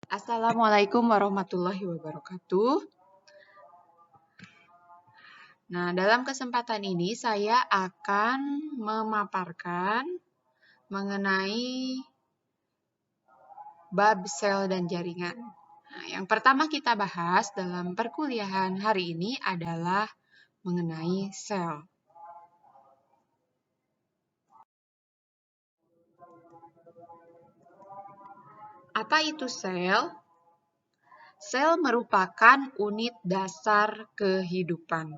Assalamualaikum warahmatullahi wabarakatuh. Nah, dalam kesempatan ini saya akan memaparkan mengenai bab sel dan jaringan. Nah, yang pertama kita bahas dalam perkuliahan hari ini adalah mengenai sel. Apa itu sel? Sel merupakan unit dasar kehidupan.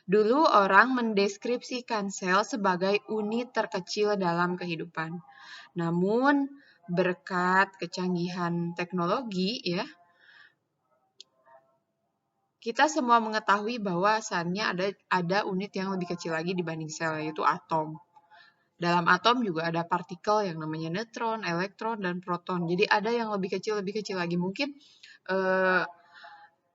Dulu orang mendeskripsikan sel sebagai unit terkecil dalam kehidupan. Namun berkat kecanggihan teknologi ya, kita semua mengetahui bahwasannya ada unit yang lebih kecil lagi dibanding sel, yaitu atom. Dalam atom juga ada partikel yang namanya neutron, elektron, dan proton. Jadi ada yang lebih kecil lagi. Mungkin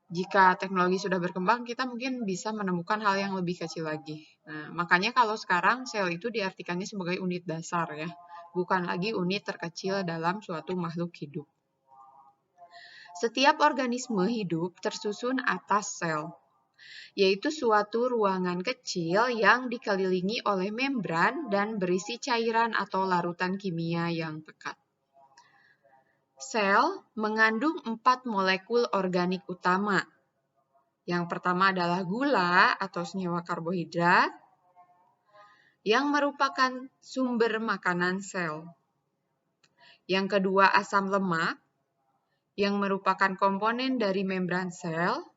jika teknologi sudah berkembang, kita mungkin bisa menemukan hal yang lebih kecil lagi. Nah, makanya kalau sekarang sel itu diartikannya sebagai unit dasar ya, bukan lagi unit terkecil dalam suatu makhluk hidup. Setiap organisme hidup tersusun atas sel, yaitu suatu ruangan kecil yang dikelilingi oleh membran dan berisi cairan atau larutan kimia yang pekat. Sel mengandung 4 molekul organik utama. Yang pertama adalah gula atau senyawa karbohidrat, yang merupakan sumber makanan sel. Yang kedua asam lemak, yang merupakan komponen dari membran sel.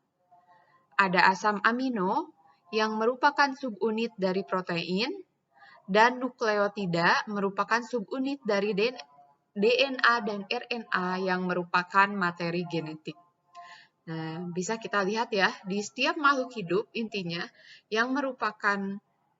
Ada asam amino, yang merupakan subunit dari protein, dan nukleotida merupakan subunit dari DNA dan RNA yang merupakan materi genetik. Nah, bisa kita lihat ya, di setiap makhluk hidup intinya yang merupakan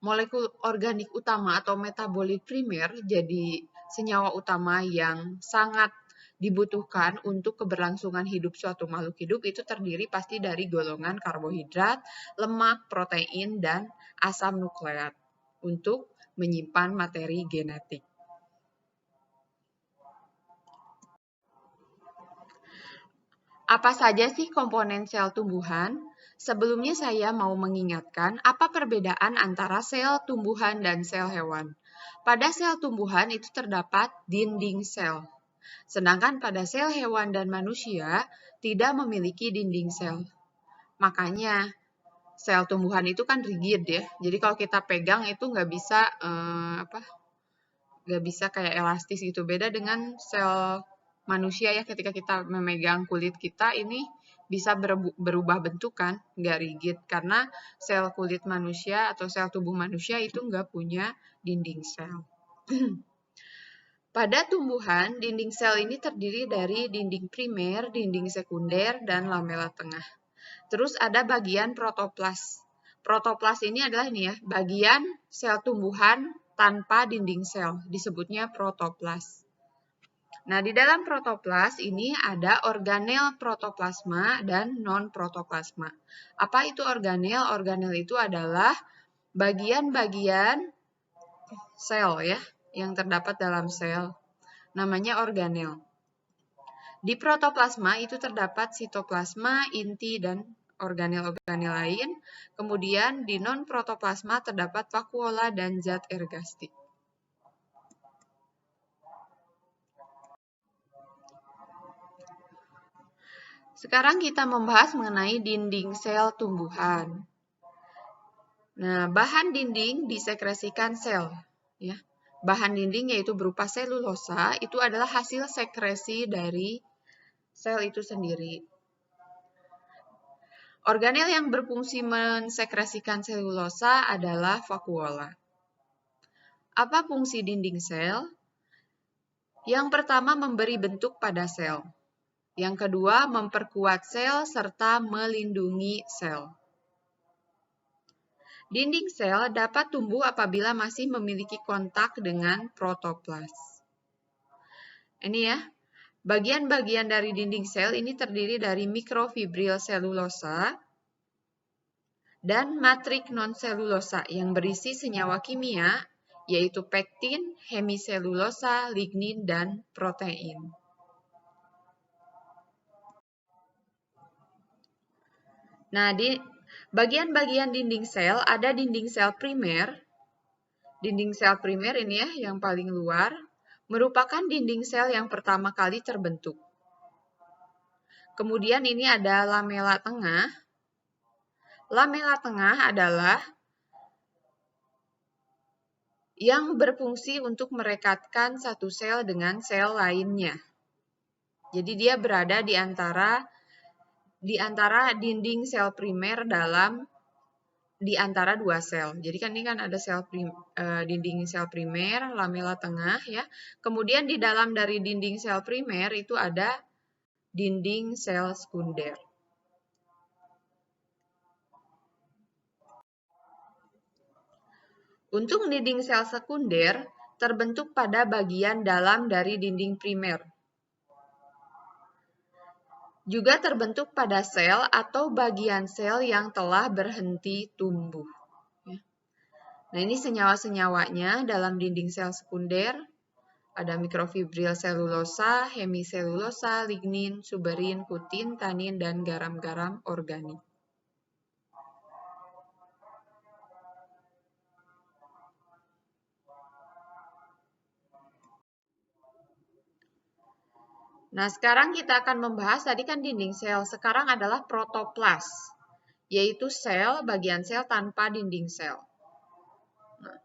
molekul organik utama atau metabolit primer, jadi senyawa utama yang sangat dibutuhkan untuk keberlangsungan hidup suatu makhluk hidup itu terdiri pasti dari golongan karbohidrat, lemak, protein, dan asam nukleat untuk menyimpan materi genetik. Apa saja sih komponen sel tumbuhan? Sebelumnya saya mau mengingatkan apa perbedaan antara sel tumbuhan dan sel hewan. Pada sel tumbuhan itu terdapat dinding sel. Sedangkan pada sel hewan dan manusia tidak memiliki dinding sel. Makanya sel tumbuhan itu kan rigid ya. Jadi kalau kita pegang itu nggak bisa kayak elastis gitu. Beda dengan sel manusia ya, ketika kita memegang kulit kita ini bisa berubah bentuk kan, nggak rigid. Karena sel kulit manusia atau sel tubuh manusia itu nggak punya dinding sel. Pada tumbuhan, dinding sel ini terdiri dari dinding primer, dinding sekunder, dan lamela tengah. Terus ada bagian protoplas. Protoplas ini adalah bagian sel tumbuhan tanpa dinding sel, disebutnya protoplas. Nah, di dalam protoplas ini ada organel protoplasma dan non-protoplasma. Apa itu organel? Organel itu adalah bagian-bagian sel ya, yang terdapat dalam sel. Namanya organel. Di protoplasma itu terdapat sitoplasma, inti, dan organel-organel lain. Kemudian di non-protoplasma terdapat vakuola dan zat ergastik. Sekarang kita membahas mengenai dinding sel tumbuhan. Nah, bahan dinding disekresikan sel. Ya. Bahan dinding yaitu berupa selulosa, itu adalah hasil sekresi dari sel itu sendiri. Organel yang berfungsi mensekresikan selulosa adalah vakuola. Apa fungsi dinding sel? Yang pertama, memberi bentuk pada sel. Yang kedua, memperkuat sel serta melindungi sel. Dinding sel dapat tumbuh apabila masih memiliki kontak dengan protoplas. Ini ya, bagian-bagian dari dinding sel ini terdiri dari mikrofibril selulosa dan matrik non-selulosa yang berisi senyawa kimia, yaitu pektin, hemiselulosa, lignin, dan protein. Nah, di bagian-bagian dinding sel ada dinding sel primer. Dinding sel primer ini ya, yang paling luar, merupakan dinding sel yang pertama kali terbentuk. Kemudian ini ada lamela tengah. Lamela tengah adalah yang berfungsi untuk merekatkan satu sel dengan sel lainnya. Jadi dia berada di antara dinding sel primer di antara dua sel. Jadi kan ini kan ada dinding sel primer, lamela tengah ya. Kemudian di dalam dari dinding sel primer itu ada dinding sel sekunder. Untuk dinding sel sekunder terbentuk pada bagian dalam dari dinding primer. Juga terbentuk pada sel atau bagian sel yang telah berhenti tumbuh. Nah, ini senyawa-senyawanya dalam dinding sel sekunder. Ada mikrofibril selulosa, hemiselulosa, lignin, suberin, kutin, tanin, dan garam-garam organik. Nah, sekarang kita akan membahas, tadi kan dinding sel, sekarang adalah protoplas, yaitu bagian sel tanpa dinding sel. Nah,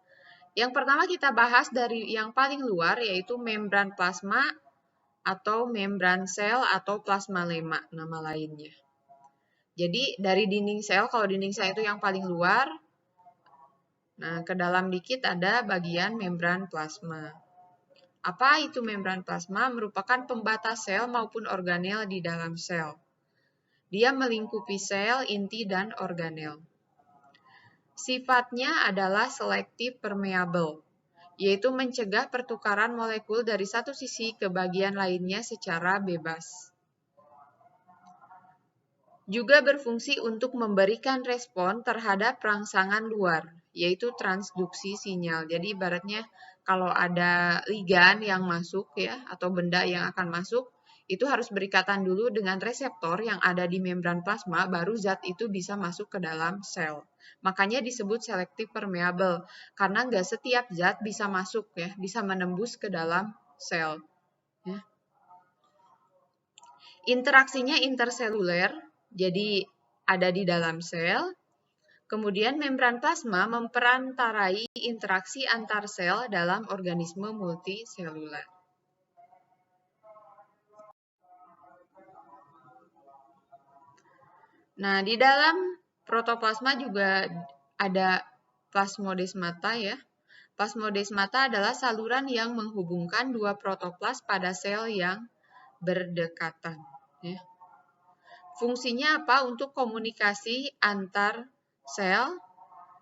yang pertama kita bahas dari yang paling luar, yaitu membran plasma atau membran sel atau plasmalema, nama lainnya. Jadi dari dinding sel, kalau dinding sel itu yang paling luar, nah ke dalam dikit ada bagian membran plasma. Apa itu membran plasma? Merupakan pembatas sel maupun organel di dalam sel. Dia melingkupi sel, inti, dan organel. Sifatnya adalah selektif permeable, yaitu mencegah pertukaran molekul dari satu sisi ke bagian lainnya secara bebas. Juga berfungsi untuk memberikan respon terhadap rangsangan luar, yaitu transduksi sinyal. Jadi ibaratnya kalau ada ligan yang masuk ya atau benda yang akan masuk, itu harus berikatan dulu dengan reseptor yang ada di membran plasma, baru zat itu bisa masuk ke dalam sel. Makanya disebut selektif permeable, karena nggak setiap zat bisa masuk ya, bisa menembus ke dalam sel. Ya. Interaksinya interseluler, jadi ada di dalam sel. Kemudian membran plasma memperantarai interaksi antar sel dalam organisme multiseluler. Nah, di dalam protoplasma juga ada plasmodesmata ya. Plasmodesmata adalah saluran yang menghubungkan dua protoplas pada sel yang berdekatan. Ya. Fungsinya apa? Untuk komunikasi antar sel,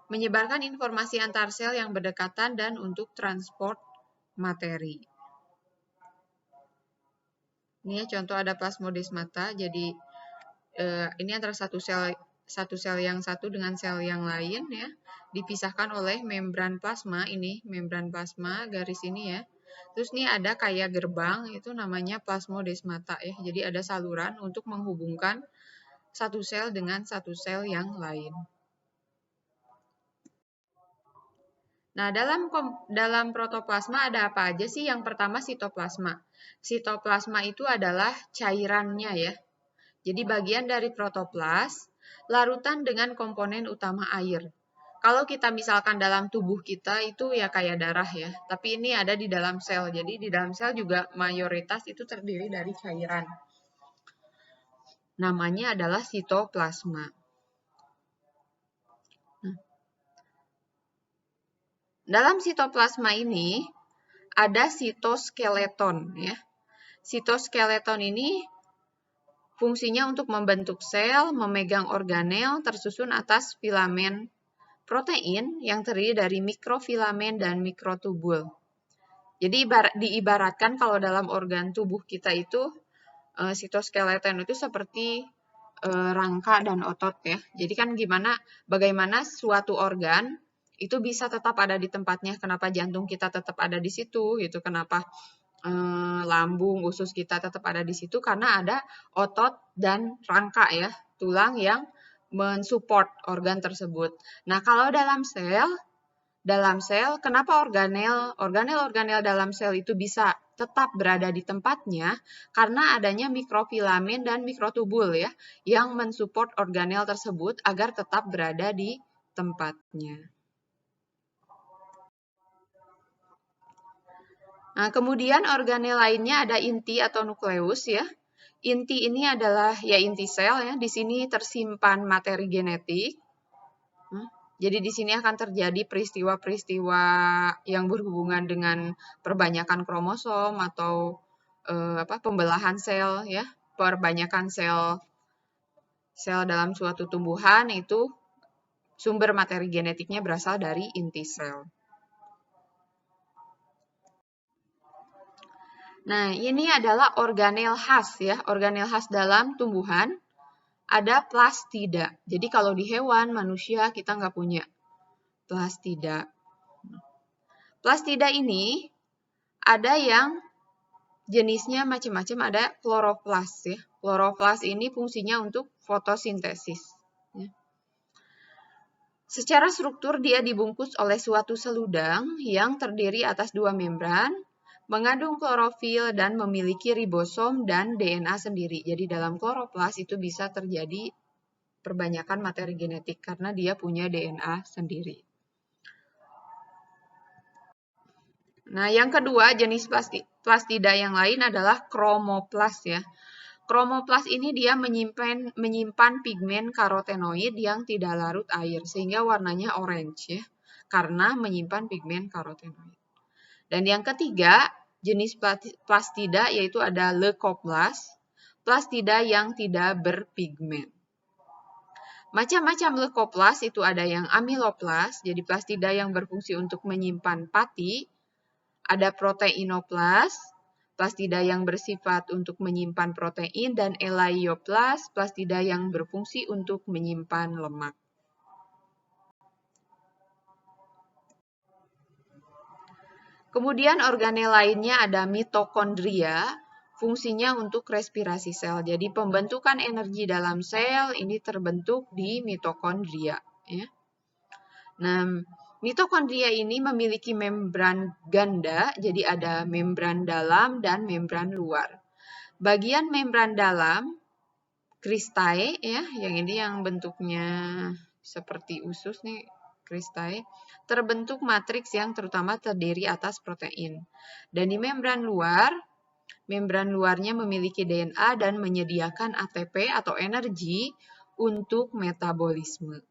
menyebarkan informasi antar sel yang berdekatan, dan untuk transport materi. Ini ya contoh ada plasmodesmata. Jadi ini antara satu sel yang satu dengan sel yang lain ya, dipisahkan oleh membran plasma. Ini membran plasma garis ini ya. Terus ini ada kayak gerbang, itu namanya plasmodesmata ya. Jadi ada saluran untuk menghubungkan satu sel dengan satu sel yang lain. Nah, dalam protoplasma ada apa aja sih? Yang pertama sitoplasma. Sitoplasma itu adalah cairannya ya. Jadi bagian dari protoplas, larutan dengan komponen utama air. Kalau kita misalkan dalam tubuh kita itu ya kayak darah ya, tapi ini ada di dalam sel. Jadi di dalam sel juga mayoritas itu terdiri dari cairan. Namanya adalah sitoplasma. Dalam sitoplasma ini ada sitoskeleton ya. Sitoskeleton ini fungsinya untuk membentuk sel, memegang organel tersusun atas filamen protein yang terdiri dari mikrofilamen dan mikrotubul. Jadi diibaratkan kalau dalam organ tubuh kita itu sitoskeleton itu seperti rangka dan otot ya. Jadi kan bagaimana suatu organ itu bisa tetap ada di tempatnya, kenapa jantung kita tetap ada di situ gitu, kenapa lambung, usus kita tetap ada di situ, karena ada otot dan rangka ya, tulang yang mensupport organ tersebut. Nah, kalau dalam sel, kenapa organel dalam sel itu bisa tetap berada di tempatnya? Karena adanya mikrofilamen dan mikrotubul ya, yang mensupport organel tersebut agar tetap berada di tempatnya. Nah, kemudian organel lainnya ada inti atau nukleus ya. Inti ini adalah ya inti sel ya. Di sini tersimpan materi genetik. Jadi di sini akan terjadi peristiwa-peristiwa yang berhubungan dengan perbanyakan kromosom atau pembelahan sel ya. Perbanyakan sel dalam suatu tumbuhan itu sumber materi genetiknya berasal dari inti sel. Nah, ini adalah organel khas ya, organel khas dalam tumbuhan. Ada plastida. Jadi kalau di hewan, manusia kita nggak punya plastida. Plastida ini ada yang jenisnya macam-macam, ada kloroplas ya. Kloroplas ini fungsinya untuk fotosintesis. Ya. Secara struktur dia dibungkus oleh suatu seludang yang terdiri atas dua membran, mengandung klorofil dan memiliki ribosom dan DNA sendiri. Jadi dalam kloroplas itu bisa terjadi perbanyakan materi genetik karena dia punya DNA sendiri. Nah, yang kedua jenis plastida yang lain adalah kromoplas ya. Kromoplas ini dia menyimpan pigmen karotenoid yang tidak larut air sehingga warnanya orange ya. Karena menyimpan pigmen karotenoid. Dan yang ketiga, jenis plastida yaitu ada leukoplas, plastida yang tidak berpigmen. Macam-macam leukoplas itu ada yang amiloplas, jadi plastida yang berfungsi untuk menyimpan pati, ada proteinoplas, plastida yang bersifat untuk menyimpan protein, dan elaioplas, plastida yang berfungsi untuk menyimpan lemak. Kemudian organel lainnya ada mitokondria, fungsinya untuk respirasi sel. Jadi pembentukan energi dalam sel ini terbentuk di mitokondria. Ya. Nah, mitokondria ini memiliki membran ganda, jadi ada membran dalam dan membran luar. Bagian membran dalam, kristae, ya, yang ini yang bentuknya seperti usus nih, kristae, terbentuk matriks yang terutama terdiri atas protein. Dan di membran luarnya memiliki DNA dan menyediakan ATP atau energi untuk metabolisme.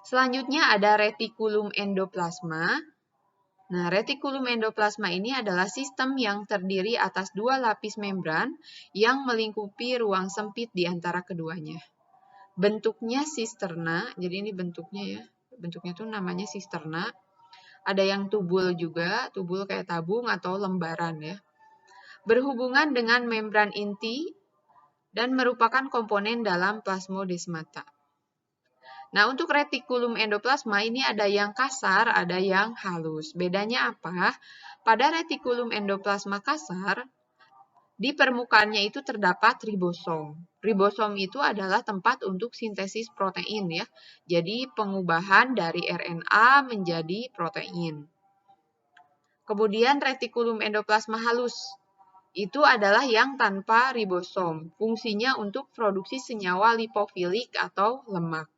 Selanjutnya ada retikulum endoplasma. Nah, retikulum endoplasma ini adalah sistem yang terdiri atas dua lapis membran yang melingkupi ruang sempit di antara keduanya. Bentuknya sisterna, jadi ini bentuknya ya, bentuknya tuh namanya sisterna. Ada yang tubul juga, tubul kayak tabung atau lembaran ya. Berhubungan dengan membran inti dan merupakan komponen dalam plasmodesmata. Nah, untuk retikulum endoplasma ini ada yang kasar, ada yang halus. Bedanya apa? Pada retikulum endoplasma kasar, di permukaannya itu terdapat ribosom. Ribosom itu adalah tempat untuk sintesis protein ya. Jadi pengubahan dari RNA menjadi protein. Kemudian retikulum endoplasma halus. Itu adalah yang tanpa ribosom. Fungsinya untuk produksi senyawa lipofilik atau lemak.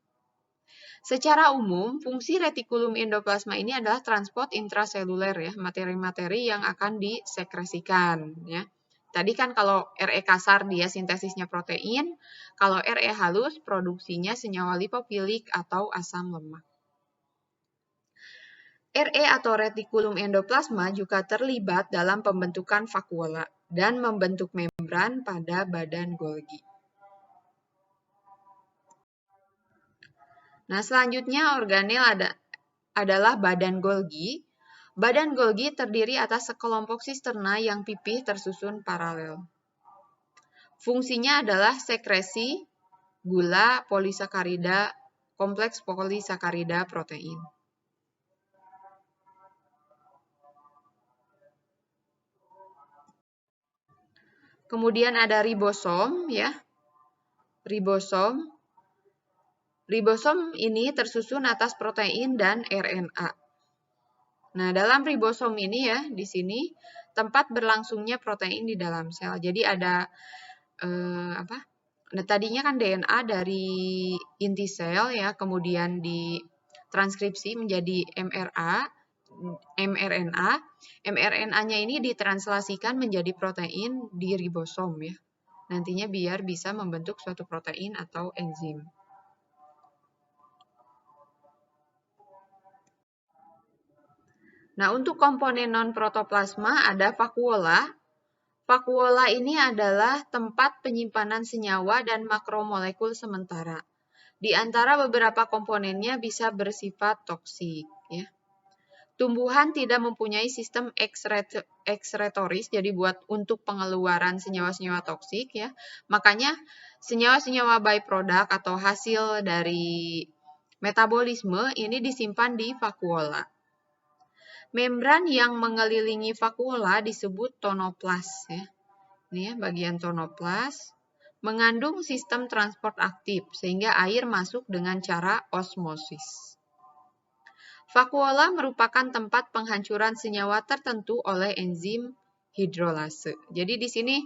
Secara umum, fungsi retikulum endoplasma ini adalah transport intraseluler ya, materi-materi yang akan disekresikan ya. Tadi kan kalau RE kasar dia sintesisnya protein, kalau RE halus produksinya senyawa lipofilik atau asam lemak. RE atau retikulum endoplasma juga terlibat dalam pembentukan vakuola dan membentuk membran pada badan Golgi. Nah, selanjutnya organel adalah badan Golgi. Badan Golgi terdiri atas sekelompok sisterna yang pipih tersusun paralel. Fungsinya adalah sekresi gula, polisakarida, kompleks polisakarida, protein. Kemudian ada ribosom ya. ribosom. Ribosom ini tersusun atas protein dan RNA. Nah, dalam ribosom ini ya, di sini tempat berlangsungnya protein di dalam sel. Jadi ada Nah, tadinya kan DNA dari inti sel ya, kemudian ditranskripsi menjadi mRNA. mRNA-nya ini ditranslasikan menjadi protein di ribosom ya. Nantinya biar bisa membentuk suatu protein atau enzim. Nah, untuk komponen non-protoplasma ada vakuola. Vakuola ini adalah tempat penyimpanan senyawa dan makromolekul sementara. Di antara beberapa komponennya bisa bersifat toksik. Ya. Tumbuhan tidak mempunyai sistem ekskretoris, jadi buat untuk pengeluaran senyawa-senyawa toksik. Ya. Makanya senyawa-senyawa byproduct atau hasil dari metabolisme ini disimpan di vakuola. Membran yang mengelilingi vakuola disebut tonoplas. Ya. Ini ya, bagian tonoplas mengandung sistem transport aktif sehingga air masuk dengan cara osmosis. Vakuola merupakan tempat penghancuran senyawa tertentu oleh enzim hidrolase. Jadi di sini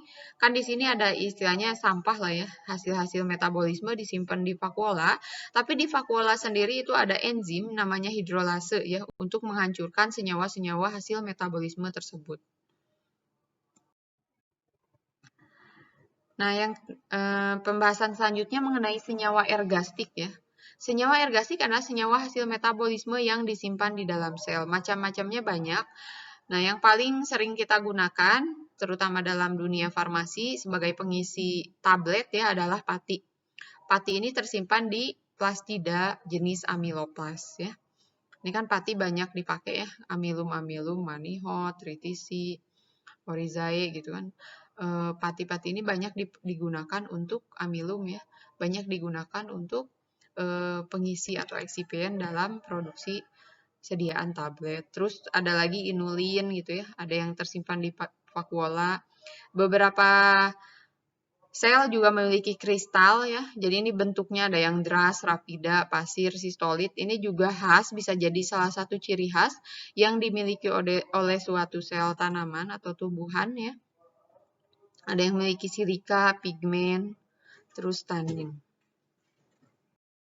ada istilahnya sampah lah ya, hasil-hasil metabolisme disimpan di vakuola, tapi di vakuola sendiri itu ada enzim namanya hidrolase ya untuk menghancurkan senyawa-senyawa hasil metabolisme tersebut. Nah, yang pembahasan selanjutnya mengenai senyawa ergastik ya. Senyawa ergastik adalah senyawa hasil metabolisme yang disimpan di dalam sel. Macam-macamnya banyak. Nah, yang paling sering kita gunakan, terutama dalam dunia farmasi sebagai pengisi tablet ya adalah pati. Pati ini tersimpan di plastida jenis amiloplas ya. Ini kan pati banyak dipakai ya, amilum, manihot, tritisi, orizae gitu kan. Pati-pati ini banyak digunakan untuk amilum ya, banyak digunakan untuk pengisi atau eksipien dalam produksi sediaan tablet. Terus ada lagi inulin gitu ya, ada yang tersimpan di vakuola. Beberapa sel juga memiliki kristal ya, jadi ini bentuknya ada yang dras, rapida, pasir, sistolit. Ini juga khas, bisa jadi salah satu ciri khas yang dimiliki oleh suatu sel tanaman atau tumbuhan ya. Ada yang memiliki silika, pigmen, terus tanin.